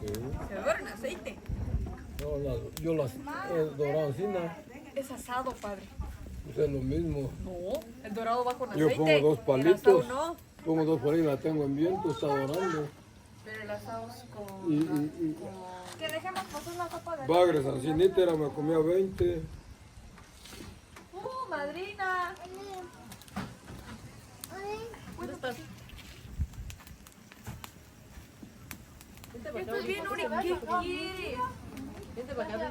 Sí. Se dora en aceite. No, yo las he dorado sin nada. Es asado, padre. Pues es lo mismo. No, el dorado va con Yo aceite. pongo dos El palitos. asado no. Pongo dos palitos, la tengo en viento, está dorando. Pero el asado es con... Y Que dejemos pasar la sopa de... bagres, así nítera, me comía 20. Madrina. ¿Dónde estás? Vente para acá. Estás bien, Uri. ¿Qué quieres? Vente para acá.